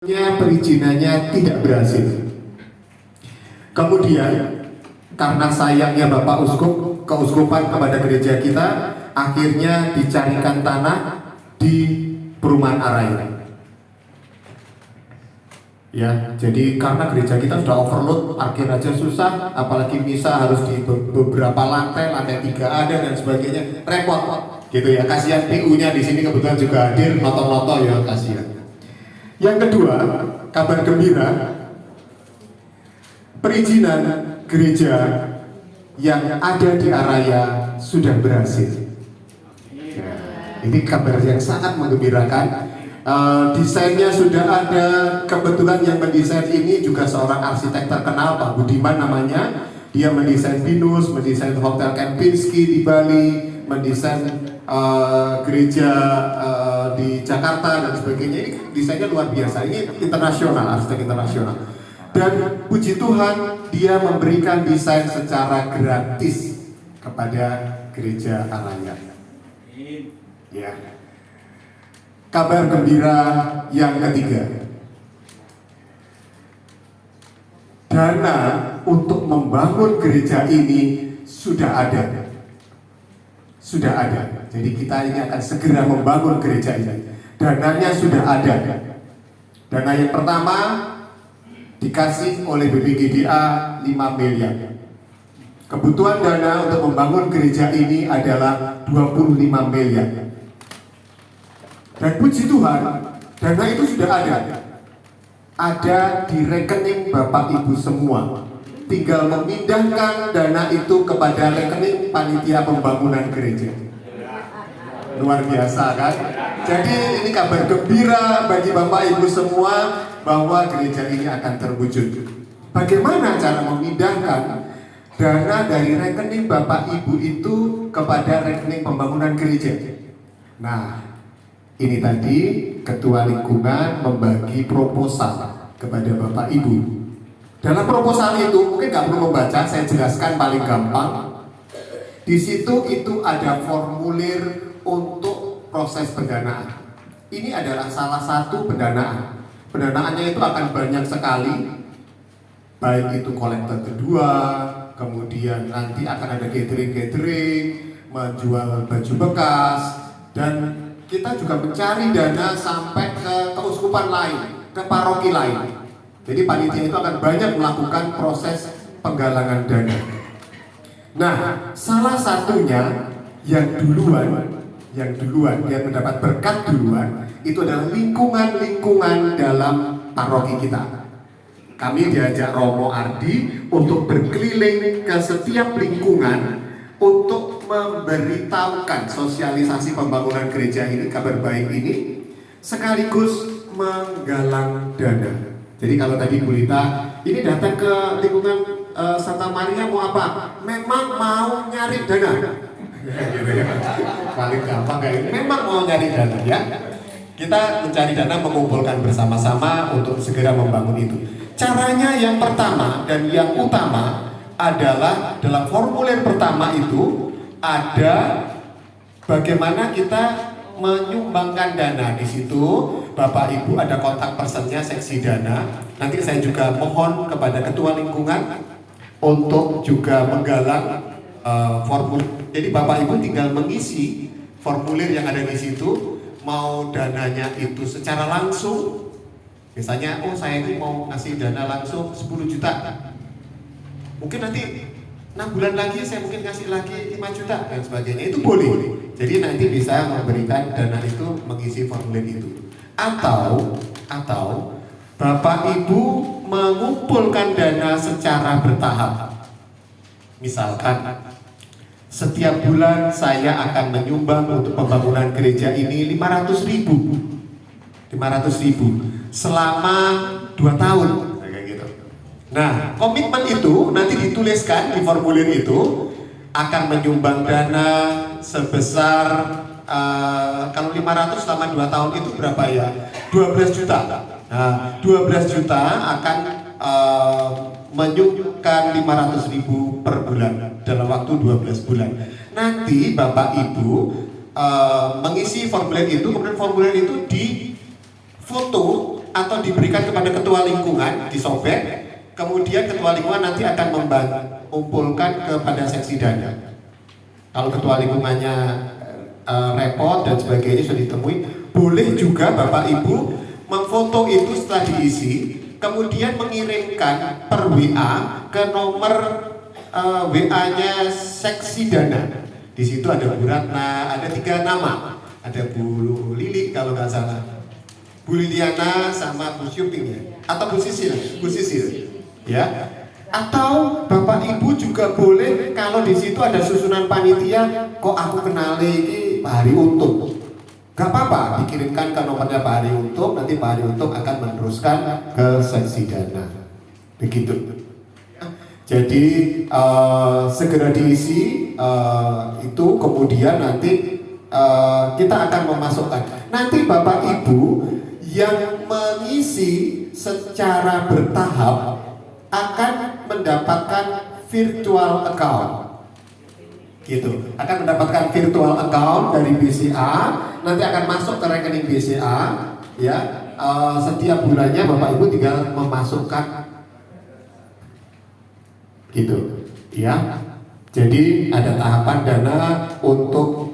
Perizinannya tidak berhasil. Kemudian karena sayangnya Bapak Uskup, keuskupan kepada gereja kita, akhirnya dicarikan tanah di perumahan Araya. Ya, jadi karena gereja kita sudah overload, parkir aja susah, apalagi misa harus di beberapa lantai 3 ada dan sebagainya, repot. Gitu ya, kasihan PU-nya di sini kebetulan juga hadir, noto-noto ya, kasihan. Yang kedua, kabar gembira, perizinan gereja yang ada di Araya sudah berhasil. Ini kabar yang sangat menggembirakan. Desainnya sudah ada, kebetulan yang mendesain ini juga seorang arsitek terkenal, Pak Budiman namanya. Dia mendesain Venus, mendesain Hotel Kempinski di Bali, mendesain gereja di Jakarta dan sebagainya. Ini desainnya luar biasa, ini internasional, arsitek internasional. Dan puji Tuhan, dia memberikan desain secara gratis kepada gereja Araya. Ya. Kabar gembira yang ketiga, dana untuk membangun gereja ini sudah ada. Sudah ada. Jadi kita ini akan segera membangun gereja ini. Dananya sudah ada. Dana yang pertama dikasih oleh BPGDA 5 miliar. Kebutuhan dana untuk membangun gereja ini adalah 25 miliar. Dan puji Tuhan, dana itu sudah ada. Ada di rekening Bapak Ibu semua. Tinggal memindahkan dana itu kepada rekening panitia pembangunan gereja. Luar biasa kan? Jadi ini kabar gembira bagi Bapak Ibu semua bahwa gereja ini akan terwujud. Bagaimana cara memindahkan dana dari rekening Bapak Ibu itu kepada rekening pembangunan gereja? Nah, ini tadi Ketua Lingkungan membagi proposal kepada Bapak Ibu. Dalam proposal itu mungkin nggak perlu membaca, saya jelaskan paling gampang. Di situ itu ada formulir untuk proses pendanaan. Ini adalah salah satu pendanaan. Pendanaannya itu akan banyak sekali, baik itu kolektor kedua, kemudian nanti akan ada catering, menjual baju bekas, dan kita juga mencari dana sampai ke keuskupan lain, ke paroki lain. Jadi panitia itu akan banyak melakukan proses penggalangan dana. Nah, salah satunya yang duluan yang mendapat berkat duluan itu adalah lingkungan dalam paroki kita. Kami diajak Romo Ardi untuk berkeliling ke setiap lingkungan untuk memberitahukan sosialisasi pembangunan gereja ini, kabar baik ini, sekaligus menggalang dana. Jadi kalau tadi Bu Lita, ini datang ke lingkungan Santa Maria mau apa? Memang mau nyari dana. Paling gampang kayak ini, memang mau nyari dana ya. Kita mencari dana, mengumpulkan bersama-sama untuk segera membangun itu. Caranya yang pertama dan yang utama adalah dalam formulir pertama itu ada bagaimana kita menyumbangkan dana. Di situ Bapak Ibu ada kontak personnya seksi dana. Nanti saya juga mohon kepada Ketua Lingkungan untuk juga menggalang formulir. Jadi Bapak Ibu tinggal mengisi formulir yang ada di situ. Mau dananya itu secara langsung, misalnya, oh saya ini mau ngasih dana langsung 10 juta. Mungkin nanti 6 bulan lagi saya mungkin kasih lagi 5 juta dan sebagainya, itu boleh. Jadi nanti bisa memberikan dana itu, mengisi formulir itu. Atau Bapak Ibu mengumpulkan dana secara bertahap. Misalkan setiap bulan saya akan menyumbang untuk pembangunan gereja ini 500.000 selama 2 tahun kayak gitu. Nah, komitmen itu nanti dituliskan di formulir itu akan menyumbang dana sebesar kalau 500 selama 2 tahun itu berapa ya? 12 juta. Nah, 12 juta akan menyumbangkan 500.000 per bulan dalam waktu 12 bulan. Nanti Bapak Ibu mengisi formulir itu, kemudian formulir itu difoto atau diberikan kepada ketua lingkungan, disobek, kemudian ketua lingkungan nanti akan mengumpulkan kepada seksi dana. Kalau ketua lingkungannya repot dan sebagainya sudah ditemui, boleh juga Bapak Ibu memfoto itu setelah diisi, kemudian mengirimkan per WA ke nomor WA-nya seksi dana. Di situ ada Bu Ratna, ada 3 nama, ada Bu Lili kalau nggak salah, Bu Liliana sama Bu Syuping ya, atau Bu Sisil, ya. Atau Bapak Ibu juga boleh kalau di situ ada susunan panitia, kok aku kenali ini Pak Hari Untung, gak apa-apa, dikirimkan ke nomornya Pak Hari Untung, nanti Pak Hari Untung akan meneruskan ke seksi dana. Begitu. Jadi segera diisi itu, kemudian nanti kita akan memasukkan. Nanti Bapak Ibu yang mengisi secara bertahap akan mendapatkan virtual account. Gitu, akan mendapatkan virtual account dari BCA, nanti akan masuk ke rekening BCA, ya. Setiap bulannya Bapak Ibu tinggal memasukkan, gitu, ya. Jadi ada tahapan dana untuk